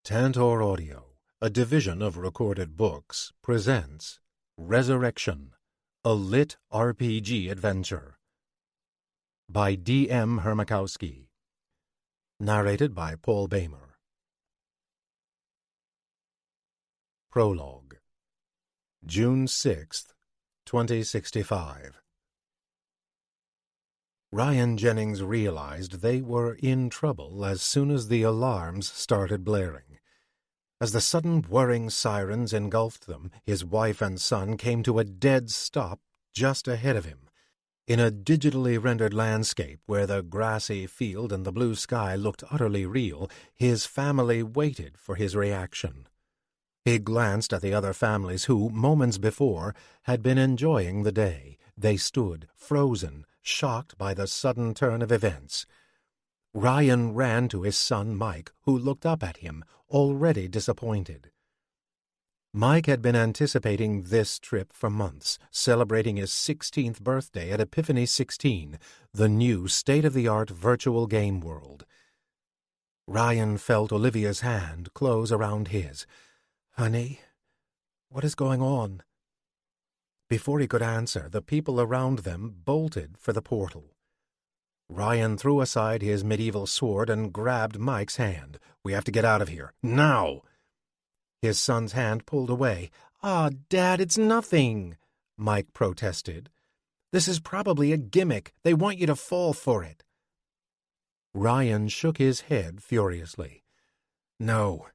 Tantor Audio, a division of Recorded Books, presents Resurrection, a LitRPG adventure by D.M. Hermakowski. Narrated by Paul Boehmer. Prologue. June 6th, 2065. Ryan Jennings realized they were in trouble as soon as the alarms started blaring. As the sudden whirring sirens engulfed them, his wife and son came to a dead stop just ahead of him. In a digitally rendered landscape where the grassy field and the blue sky looked utterly real, his family waited for his reaction. He glanced at the other families who, moments before, had been enjoying the day. They stood, frozen, shocked by the sudden turn of events. Ryan ran to his son Mike, who looked up at him, already disappointed. Mike had been anticipating this trip for months, celebrating his 16th birthday at Epiphany 16, the new state-of-the-art virtual game world. Ryan felt Olivia's hand close around his. "Honey, what is going on?" Before he could answer, the people around them bolted for the portal. Ryan threw aside his medieval sword and grabbed Mike's hand. "We have to get out of here, now!" His son's hand pulled away. Dad, it's nothing," Mike protested. "This is probably a gimmick. They want you to fall for it." Ryan shook his head furiously. "No.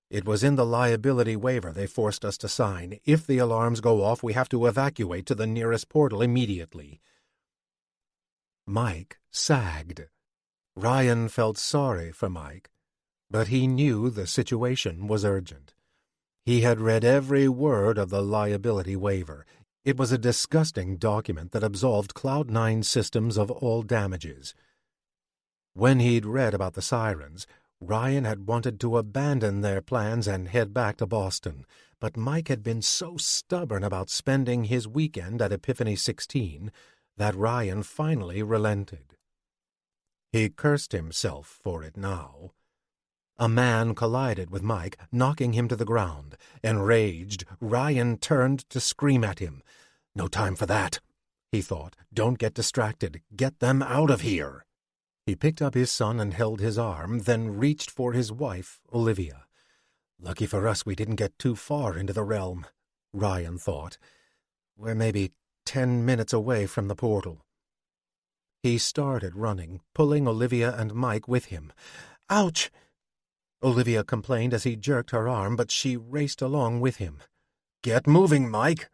It was in the liability waiver they forced us to sign. If the alarms go off, we have to evacuate to the nearest portal immediately." Mike sagged. Ryan felt sorry for Mike, but he knew the situation was urgent. He had read every word of the liability waiver. It was a disgusting document that absolved Cloud9 systems of all damages. When he'd read about the sirens, Ryan had wanted to abandon their plans and head back to Boston, but Mike had been so stubborn about spending his weekend at Epiphany 16 that Ryan finally relented. He cursed himself for it now. A man collided with Mike, knocking him to the ground. Enraged, Ryan turned to scream at him. "No time for that," he thought. "Don't get distracted. Get them out of here." He picked up his son and held his arm, then reached for his wife, Olivia. "Lucky for us we didn't get too far into the realm," Ryan thought. "We're maybe 10 minutes away from the portal." He started running, pulling Olivia and Mike with him. "Ouch!" Olivia complained as he jerked her arm, but she raced along with him. "Get moving, Mike!"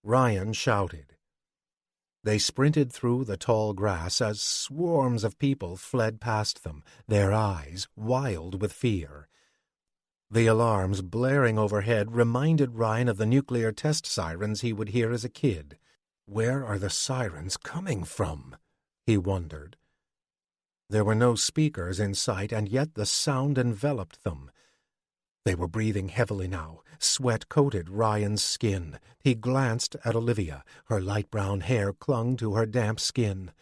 Ryan shouted. They sprinted through the tall grass as swarms of people fled past them, their eyes wild with fear. The alarms blaring overhead reminded Ryan of the nuclear test sirens he would hear as a kid. Where are the sirens coming from? He wondered. There were no speakers in sight, and yet the sound enveloped them. They were breathing heavily now. Sweat coated Ryan's skin. He glanced at Olivia. Her light brown hair clung to her damp skin.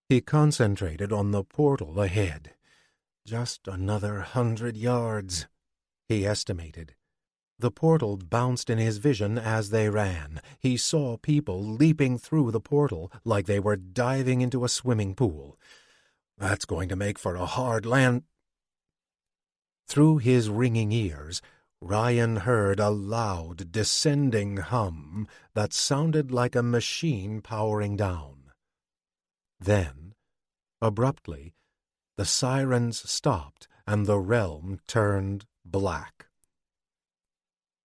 He concentrated on the portal ahead. Just another 100 yards, he estimated. The portal bounced in his vision as they ran. He saw people leaping through the portal like they were diving into a swimming pool. That's going to make for a hard land. Through his ringing ears, Ryan heard a loud, descending hum that sounded like a machine powering down. Then, abruptly, the sirens stopped and the realm turned black.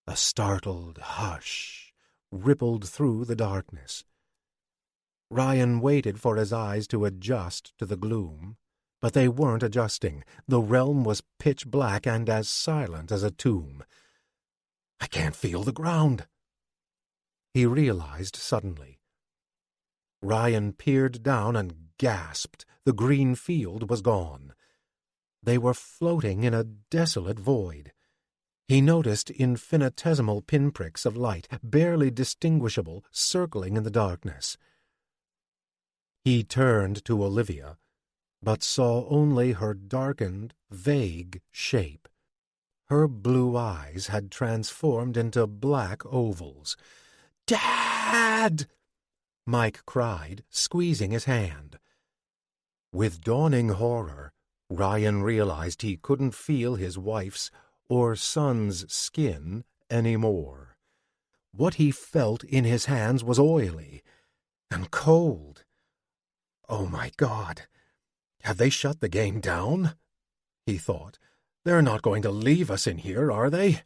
A startled hush rippled through the darkness. Ryan waited for his eyes to adjust to the gloom, but they weren't adjusting. The realm was pitch black and as silent as a tomb. "I can't feel the ground," he realized suddenly. Ryan peered down and gasped. The green field was gone. They were floating in a desolate void. He noticed infinitesimal pinpricks of light, barely distinguishable, circling in the darkness. He turned to Olivia, but saw only her darkened, vague shape. Her blue eyes had transformed into black ovals. "Dad!" Mike cried, squeezing his hand. With dawning horror, Ryan realized he couldn't feel his wife's or son's skin anymore. What he felt in his hands was oily and cold. "Oh my God, have they shut the game down?" he thought. "They're not going to leave us in here, are they?"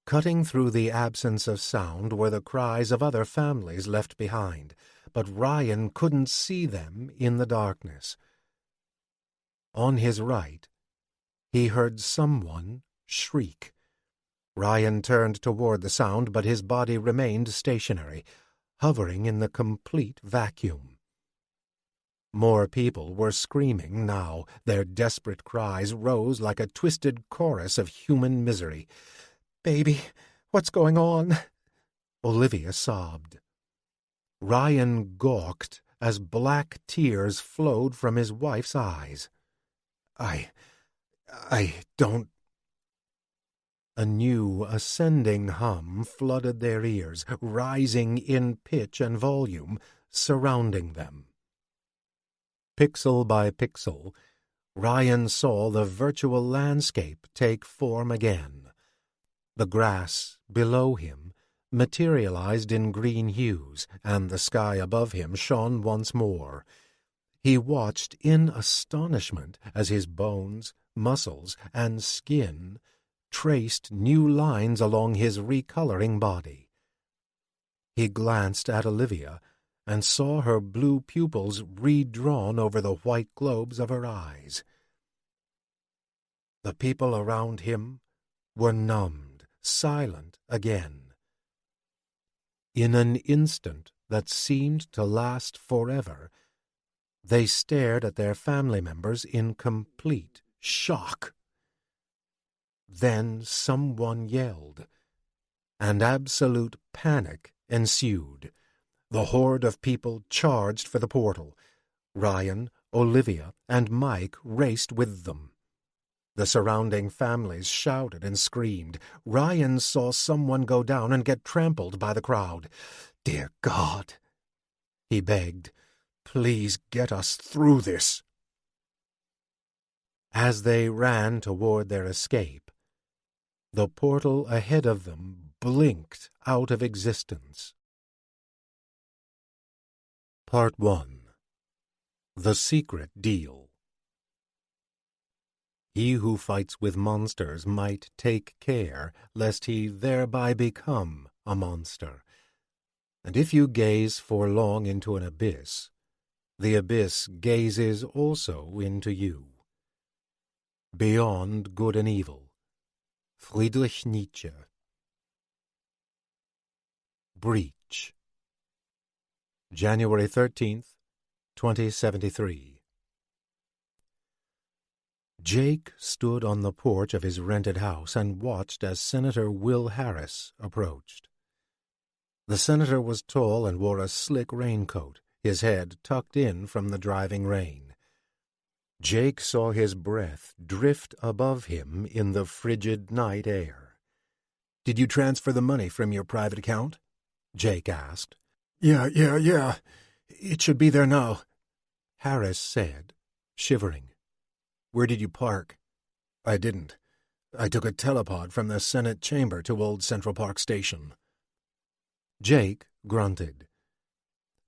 Cutting through the absence of sound were the cries of other families left behind, but Ryan couldn't see them in the darkness. On his right, he heard someone shriek. Ryan turned toward the sound, but his body remained stationary, hovering in the complete vacuum. More people were screaming now. Their desperate cries rose like a twisted chorus of human misery. "Baby, what's going on?" Olivia sobbed. Ryan gawked as black tears flowed from his wife's eyes. I don't... A new, ascending hum flooded their ears, rising in pitch and volume, surrounding them. Pixel by pixel, Ryan saw the virtual landscape take form again. The grass below him materialized in green hues, and the sky above him shone once more. He watched in astonishment as his bones, muscles, and skin traced new lines along his recoloring body. He glanced at Olivia and saw her blue pupils redrawn over the white globes of her eyes. The people around him were numbed, silent again. In an instant that seemed to last forever, they stared at their family members in complete shock. Then someone yelled, and absolute panic ensued. The horde of people charged for the portal. Ryan, Olivia, and Mike raced with them. The surrounding families shouted and screamed. Ryan saw someone go down and get trampled by the crowd. "Dear God," he begged, "please get us through this." As they ran toward their escape, the portal ahead of them blinked out of existence. Part 1. The Secret Deal. He who fights with monsters might take care lest he thereby become a monster. And if you gaze for long into an abyss, the abyss gazes also into you. Beyond Good and Evil. Friedrich Nietzsche. Breach. January 13th, 2073. Jake stood on the porch of his rented house and watched as Senator Will Harris approached. The senator was tall and wore a slick raincoat, his head tucked in from the driving rain. Jake saw his breath drift above him in the frigid night air. "Did you transfer the money from your private account?" Jake asked. Yeah. It should be there now," Harris said, shivering. "Where did you park?" "I didn't. I took a telepod from the Senate chamber to Old Central Park Station." Jake grunted.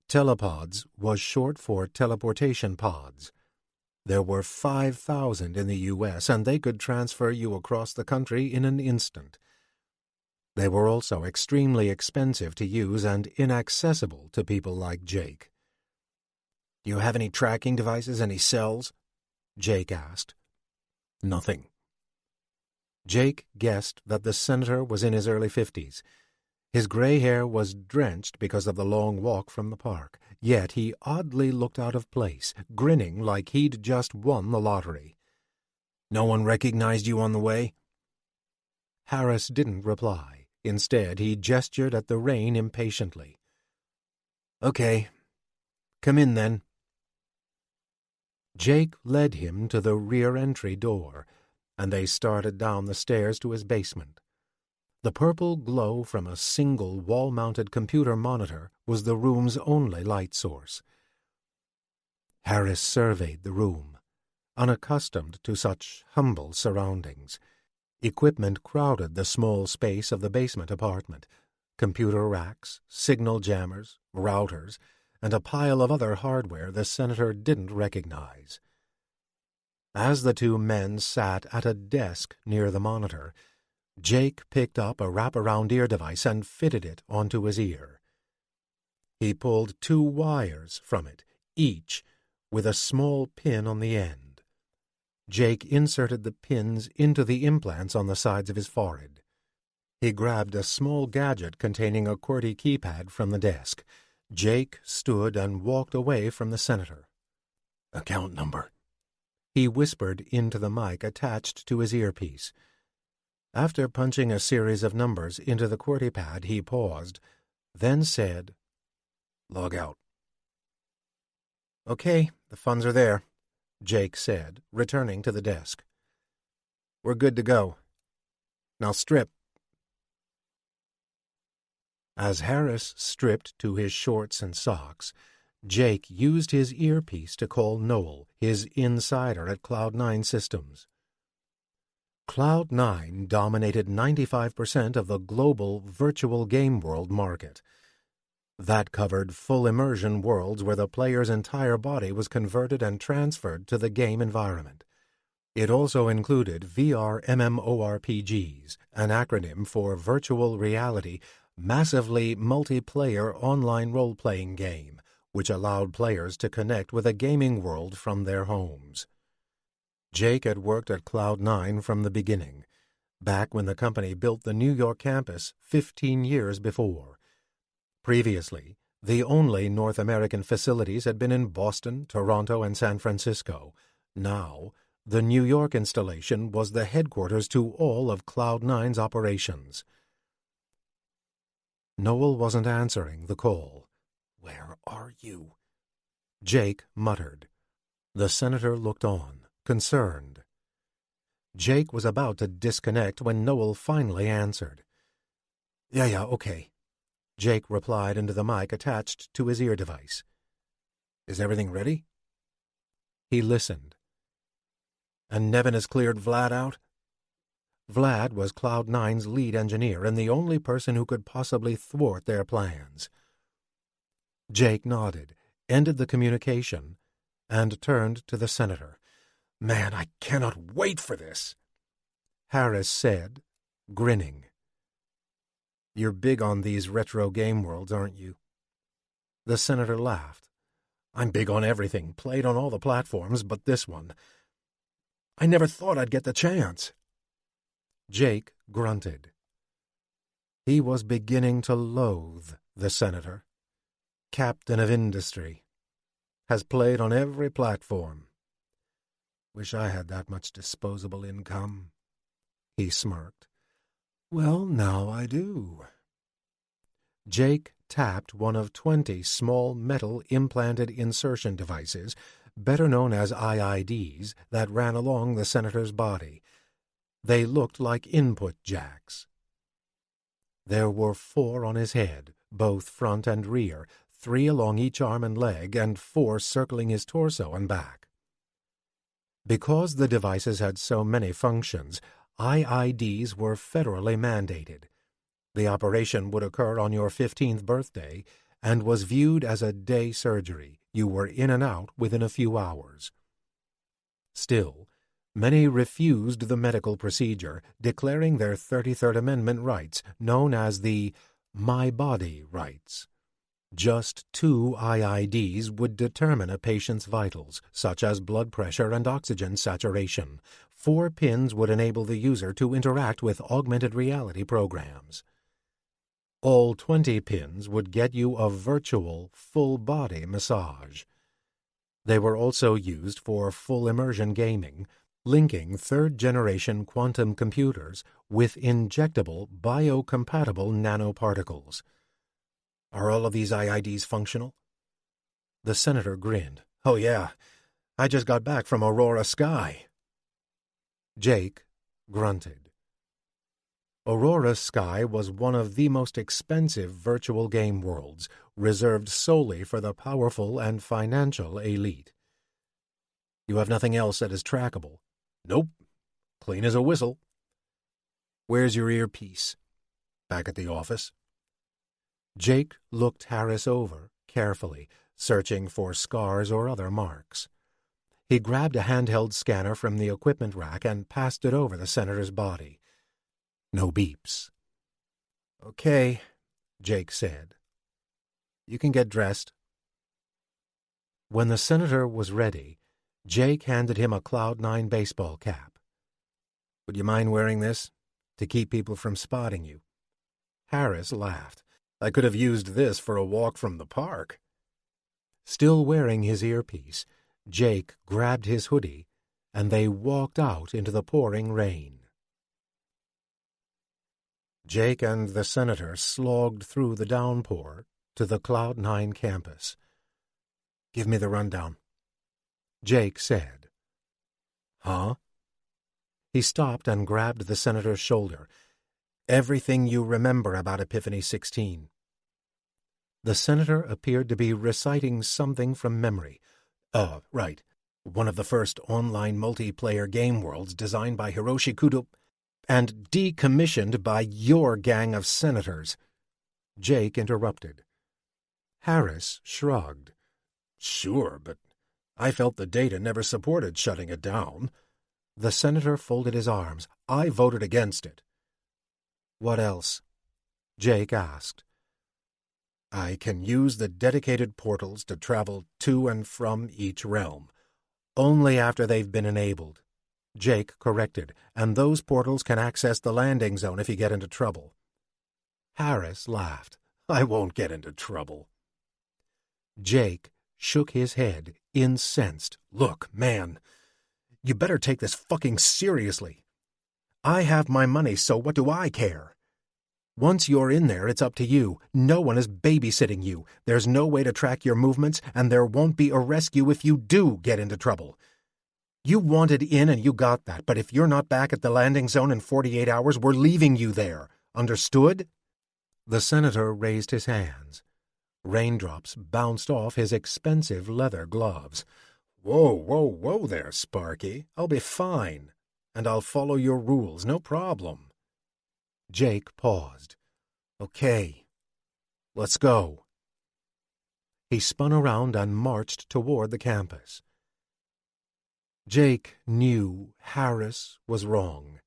Telepods was short for teleportation pods. There were 5,000 in the U.S., and they could transfer you across the country in an instant. They were also extremely expensive to use and inaccessible to people like Jake. "Do you have any tracking devices, any cells?" Jake asked. "Nothing." Jake guessed that the senator was in his early 50s. His gray hair was drenched because of the long walk from the park, yet he oddly looked out of place, grinning like he'd just won the lottery. "No one recognized you on the way?" Harris didn't reply. Instead, he gestured at the rain impatiently. "Okay. Come in, then." Jake led him to the rear entry door, and they started down the stairs to his basement. The purple glow from a single wall-mounted computer monitor was the room's only light source. Harris surveyed the room, unaccustomed to such humble surroundings. Equipment crowded the small space of the basement apartment. Computer racks, signal jammers, routers, and a pile of other hardware the senator didn't recognize. As the two men sat at a desk near the monitor, Jake picked up a wraparound ear device and fitted it onto his ear. He pulled 2 wires from it, each with a small pin on the end. Jake inserted the pins into the implants on the sides of his forehead. He grabbed a small gadget containing a QWERTY keypad from the desk. Jake stood and walked away from the senator. "Account number," he whispered into the mic attached to his earpiece. After punching a series of numbers into the QWERTY pad, he paused, then said, "Log out." "Okay, the funds are there," Jake said, returning to the desk. "We're good to go. Now strip." As Harris stripped to his shorts and socks, Jake used his earpiece to call Noel, his insider at Cloud9 Systems. Cloud9 dominated 95% of the global virtual game world market. That covered full immersion worlds where the player's entire body was converted and transferred to the game environment. It also included VRMMORPGs, an acronym for Virtual Reality, Massively Multiplayer Online Role-Playing Game, which allowed players to connect with a gaming world from their homes. Jake had worked at Cloud9 from the beginning, back when the company built the New York campus 15 years before. Previously, the only North American facilities had been in Boston, Toronto, and San Francisco. Now, the New York installation was the headquarters to all of Cloud9's operations. Noel wasn't answering the call. "Where are you?" Jake muttered. The senator looked on, concerned. Jake was about to disconnect when Noel finally answered. Yeah, okay," Jake replied into the mic attached to his ear device. "Is everything ready?" He listened. "And Nevin has cleared Vlad out?" Vlad was Cloud9's lead engineer and the only person who could possibly thwart their plans. Jake nodded, ended the communication, and turned to the senator. "Man, I cannot wait for this," Harris said, grinning. "You're big on these retro game worlds, aren't you?" The senator laughed. "I'm big on everything, played on all the platforms but this one. I never thought I'd get the chance." Jake grunted. He was beginning to loathe the senator. Captain of industry. Has played on every platform. "Wish I had that much disposable income," he smirked. "Well, now I do." Jake tapped one of 20 small metal implanted insertion devices, better known as IIDs, that ran along the senator's body. They looked like input jacks. There were 4 on his head, both front and rear, 3 along each arm and leg, and 4 circling his torso and back. Because the devices had so many functions, IIDs were federally mandated. The operation would occur on your 15th birthday and was viewed as a day surgery. You were in and out within a few hours. Still, many refused the medical procedure, declaring their 33rd Amendment rights, known as the My Body rights. Just 2 IIDs would determine a patient's vitals, such as blood pressure and oxygen saturation. 4 pins would enable the user to interact with augmented reality programs. All 20 pins would get you a virtual, full-body massage. They were also used for full immersion gaming, linking third-generation quantum computers with injectable, biocompatible nanoparticles. "Are all of these IIDs functional?" The senator grinned. "Oh, yeah. I just got back from Aurora Sky." Jake grunted. Aurora Sky was one of the most expensive virtual game worlds, reserved solely for the powerful and financial elite. You have nothing else that is trackable? Nope. Clean as a whistle. Where's your earpiece? Back at the office? Jake looked Harris over carefully, searching for scars or other marks. He grabbed a handheld scanner from the equipment rack and passed it over the senator's body. No beeps. Okay, Jake said. You can get dressed. When the senator was ready, Jake handed him a Cloud9 baseball cap. Would you mind wearing this? To keep people from spotting you. Harris laughed. I could have used this for a walk from the park. Still wearing his earpiece, Jake grabbed his hoodie, and they walked out into the pouring rain. Jake and the senator slogged through the downpour to the Cloud9 campus. Give me the rundown, Jake said. Huh? He stopped and grabbed the senator's shoulder. Everything you remember about Epiphany 16. The senator appeared to be reciting something from memory. Right. One of the first online multiplayer game worlds designed by Hiroshi Kudo and decommissioned by your gang of senators. Jake interrupted. Harris shrugged. Sure, but I felt the data never supported shutting it down. The senator folded his arms. I voted against it. What else? Jake asked. I can use the dedicated portals to travel to and from each realm. Only after they've been enabled. Jake corrected, and those portals can access the landing zone if you get into trouble. Harris laughed. I won't get into trouble. Jake shook his head, incensed. Look, man, you better take this fucking seriously. I have my money, so what do I care? Once you're in there, it's up to you. No one is babysitting you. There's no way to track your movements, and there won't be a rescue if you do get into trouble. You wanted in and you got that, but if you're not back at the landing zone in 48 hours, we're leaving you there. Understood? The senator raised his hands. Raindrops bounced off his expensive leather gloves. Whoa there, Sparky. I'll be fine. And I'll follow your rules, no problem. Jake paused. Okay, let's go. He spun around and marched toward the campus. Jake knew Harris was wrong.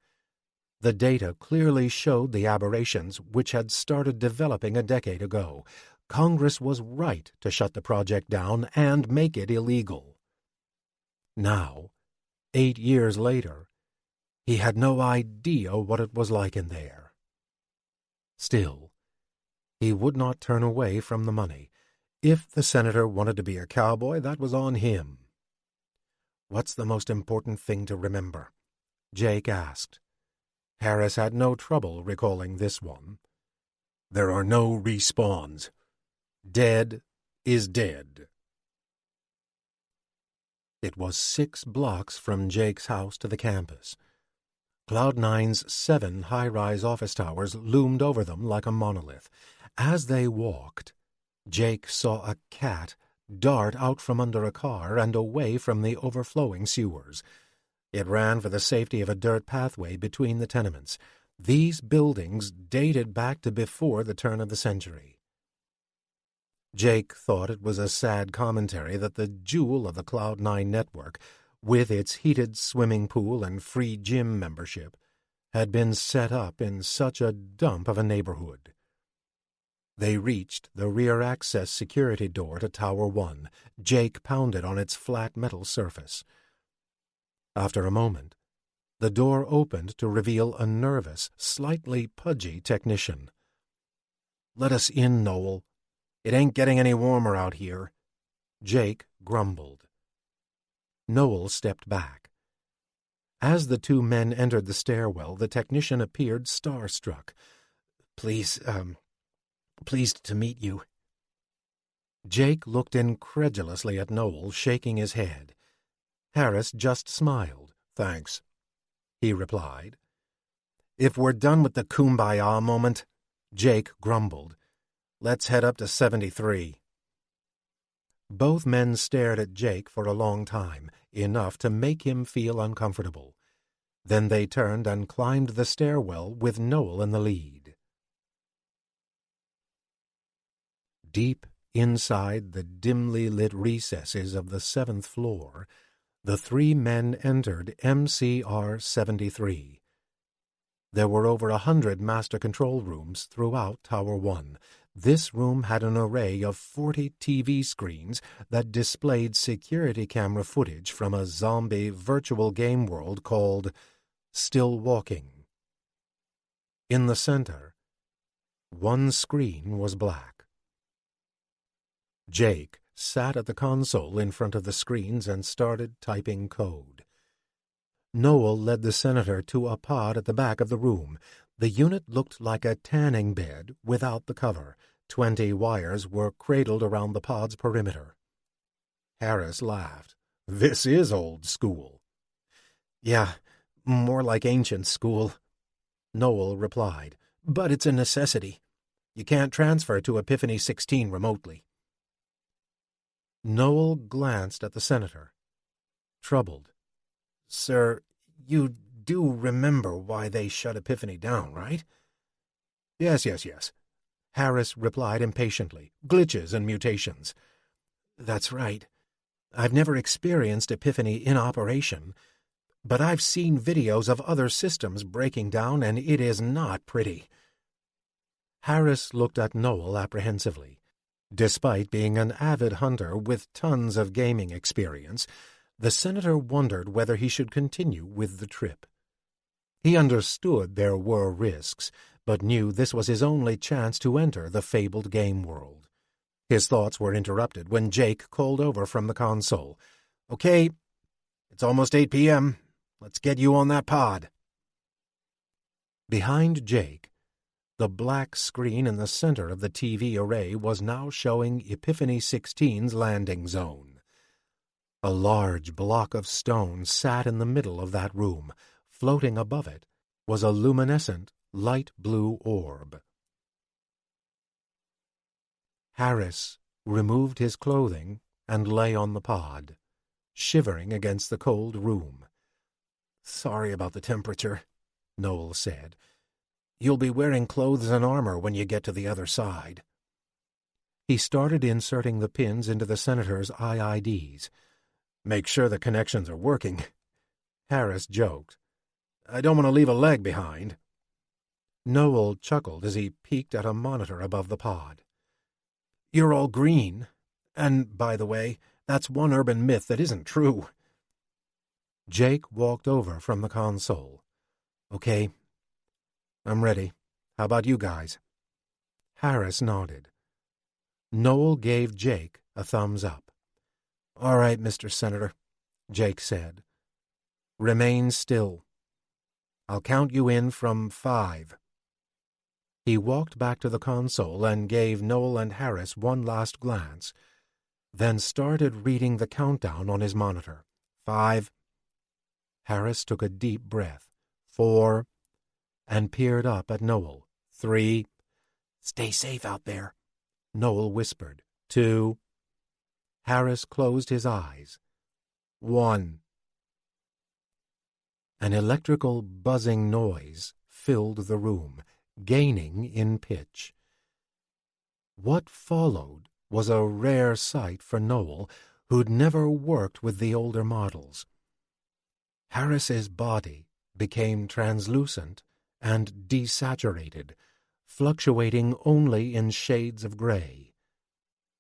The data clearly showed the aberrations which had started developing a decade ago. Congress was right to shut the project down and make it illegal. Now, 8 years later, he had no idea what it was like in there. Still, he would not turn away from the money. If the senator wanted to be a cowboy, that was on him. What's the most important thing to remember? Jake asked. Harris had no trouble recalling this one. There are no respawns. Dead is dead. It was 6 blocks from Jake's house to the campus. Cloud9's 7 high-rise office towers loomed over them like a monolith. As they walked, Jake saw a cat dart out from under a car and away from the overflowing sewers. It ran for the safety of a dirt pathway between the tenements. These buildings dated back to before the turn of the century. Jake thought it was a sad commentary that the jewel of the Cloud9 network, with its heated swimming pool and free gym membership, had been set up in such a dump of a neighborhood. They reached the rear access security door to Tower 1. Jake pounded on its flat metal surface. After a moment, the door opened to reveal a nervous, slightly pudgy technician. "Let us in, Noel. It ain't getting any warmer out here," Jake grumbled. Noel stepped back. As the 2 men entered the stairwell, the technician appeared starstruck. Pleased to meet you." Jake looked incredulously at Noel, shaking his head. Harris just smiled. "Thanks," he replied. If we're done with the kumbaya moment, Jake grumbled, let's head up to 73. Both men stared at Jake for a long time, enough to make him feel uncomfortable. Then they turned and climbed the stairwell with Noel in the lead. Deep inside the dimly lit recesses of the 7th floor, the three men entered MCR 73. There were over 100 master control rooms throughout Tower 1. This room had an array of 40 TV screens that displayed security camera footage from a zombie virtual game world called Still Walking. In the center, one screen was black. Jake sat at the console in front of the screens and started typing code. Noel led the senator to a pod at the back of the room. The unit looked like a tanning bed without the cover. 20 wires were cradled around the pod's perimeter. Harris laughed. This is old school. Yeah, more like ancient school. Noel replied, but it's a necessity. You can't transfer to Epiphany 16 remotely. Noel glanced at the senator, troubled. Sir, you do remember why they shut Epiphany down, right? Yes. Harris replied impatiently. Glitches and mutations. That's right. I've never experienced Epiphany in operation, but I've seen videos of other systems breaking down, and it is not pretty. Harris looked at Noel apprehensively. Despite being an avid hunter with tons of gaming experience, the senator wondered whether he should continue with the trip. He understood there were risks, but knew this was his only chance to enter the fabled game world. His thoughts were interrupted when Jake called over from the console. Okay, it's almost 8 p.m. Let's get you on that pod. Behind Jake, the black screen in the center of the TV array was now showing Epiphany 16's landing zone. A large block of stone sat in the middle of that room. Floating above it was a luminescent, light blue orb. Harris removed his clothing and lay on the pod, shivering against the cold room. Sorry about the temperature, Noel said. You'll be wearing clothes and armor when you get to the other side. He started inserting the pins into the senator's IIDs. Make sure the connections are working. Harris joked. I don't want to leave a leg behind. Noel chuckled as he peeked at a monitor above the pod. You're all green. And, by the way, that's one urban myth that isn't true. Jake walked over from the console. Okay, I'm ready. How about you guys? Harris nodded. Noel gave Jake a thumbs up. All right, Mr. Senator, Jake said. Remain still. I'll count you in from 5. He walked back to the console and gave Noel and Harris one last glance, then started reading the countdown on his monitor. 5. Harris took a deep breath. 4. And peered up at Noel. 3. Stay safe out there, Noel whispered. 2. Harris closed his eyes. 1. An electrical buzzing noise filled the room, gaining in pitch. What followed was a rare sight for Noel, who'd never worked with the older models. Harris's body became translucent and desaturated, fluctuating only in shades of gray.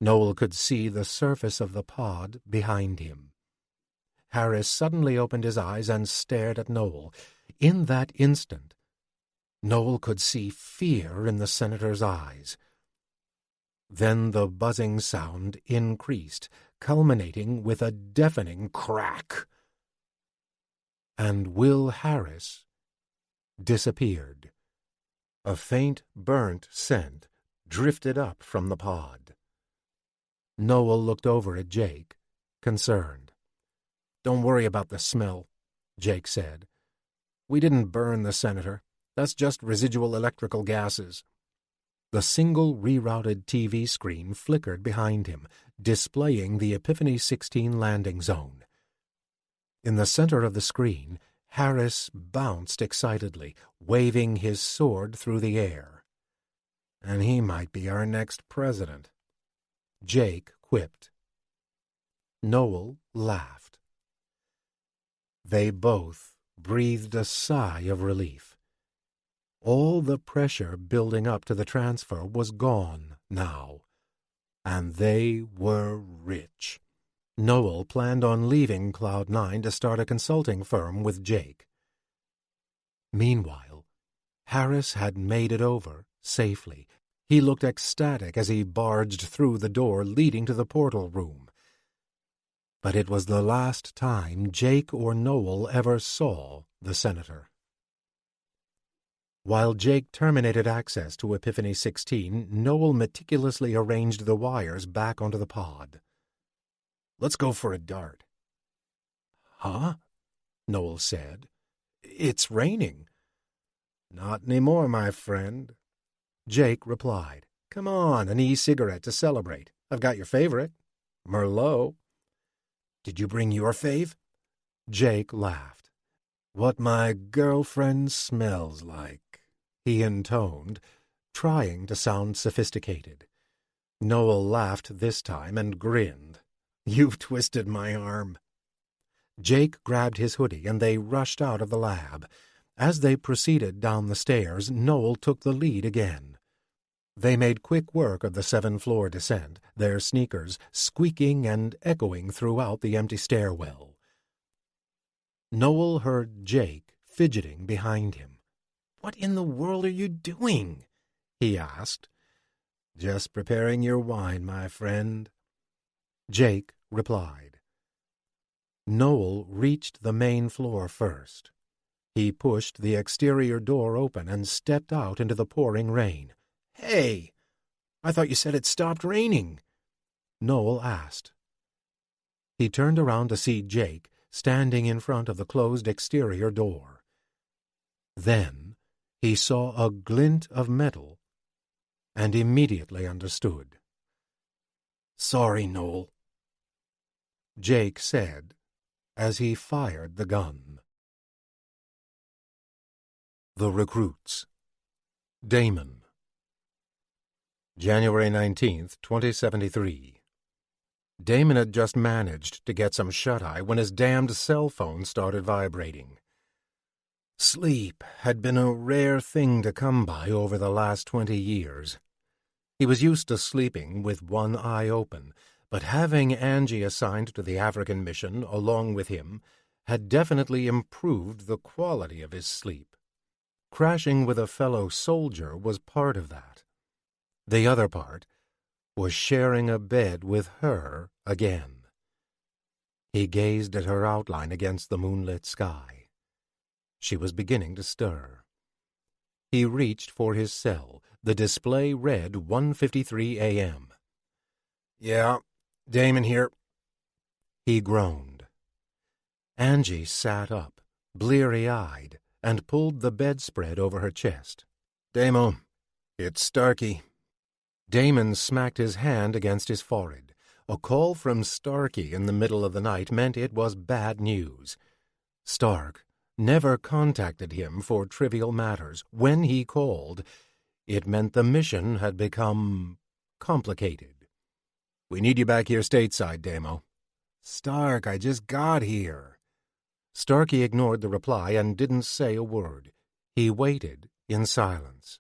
Noel could see the surface of the pod behind him. Harris suddenly opened his eyes and stared at Noel. In that instant, Noel could see fear in the senator's eyes. Then the buzzing sound increased, culminating with a deafening crack. And Will Harris disappeared. A faint, burnt scent drifted up from the pod. Noel looked over at Jake, concerned. Don't worry about the smell, Jake said. We didn't burn the senator. That's just residual electrical gases. The single rerouted TV screen flickered behind him, displaying the Epiphany 16 landing zone. In the center of the screen, Harris bounced excitedly, waving his sword through the air. And he might be our next president. Jake quipped. Noel laughed. They both breathed a sigh of relief. All the pressure building up to the transfer was gone now, and they were rich. Noel planned on leaving Cloud9 to start a consulting firm with Jake. Meanwhile, Harris had made it over safely. He looked ecstatic as he barged through the door leading to the portal room. But it was the last time Jake or Noel ever saw the senator. While Jake terminated access to Epiphany 16, Noel meticulously arranged the wires back onto the pod. "Let's go for a dart." "Huh?" Noel said. "It's raining." "Not anymore, my friend," Jake replied. "Come on, an e-cigarette to celebrate. I've got your favorite, Merlot." "Did you bring your fave?" Jake laughed. "What my girlfriend smells like," he intoned, trying to sound sophisticated. Noel laughed this time and grinned. "You've twisted my arm." Jake grabbed his hoodie and they rushed out of the lab. As they proceeded down the stairs, Noel took the lead again. They made quick work of the 7th-floor descent, their sneakers squeaking and echoing throughout the empty stairwell. Noel heard Jake fidgeting behind him. "What in the world are you doing?" he asked. "Just preparing your wine, my friend," Jake replied. Noel reached the main floor first. He pushed the exterior door open and stepped out into the pouring rain. "Hey, I thought you said it stopped raining," Noel asked. He turned around to see Jake standing in front of the closed exterior door. Then he saw a glint of metal and immediately understood. "Sorry, Noel," Jake said as he fired the gun. The Recruits. Damon. January 19th, 2073. Damon had just managed to get some shut-eye when his damned cell phone started vibrating. Sleep had been a rare thing to come by over the last 20 years. He was used to sleeping with one eye open, but having Angie assigned to the African mission along with him had definitely improved the quality of his sleep. Crashing with a fellow soldier was part of that. The other part was sharing a bed with her again. He gazed at her outline against the moonlit sky. She was beginning to stir. He reached for his cell. The display read 1:53 a.m. "Yeah, Damon here," he groaned. Angie sat up, bleary-eyed, and pulled the bedspread over her chest. "Damo, it's Starkey." Damon smacked his hand against his forehead. A call from Starkey in the middle of the night meant it was bad news. Stark never contacted him for trivial matters. When he called, it meant the mission had become complicated. "We need you back here stateside, Damo." "Stark, I just got here." Starkey ignored the reply and didn't say a word. He waited in silence.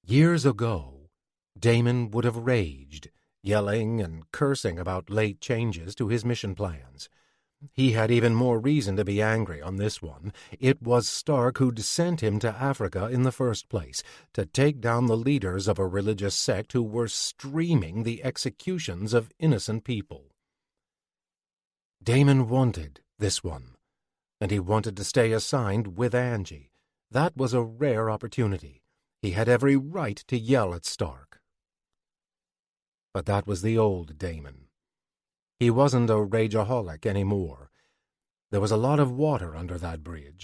Years ago, Damon would have raged, yelling and cursing about late changes to his mission plans. He had even more reason to be angry on this one. It was Stark who'd sent him to Africa in the first place, to take down the leaders of a religious sect who were streaming the executions of innocent people. Damon wanted this one, and he wanted to stay assigned with Angie. That was a rare opportunity. He had every right to yell at Stark. But that was the old Damon. He wasn't a rageaholic anymore. There was a lot of water under that bridge.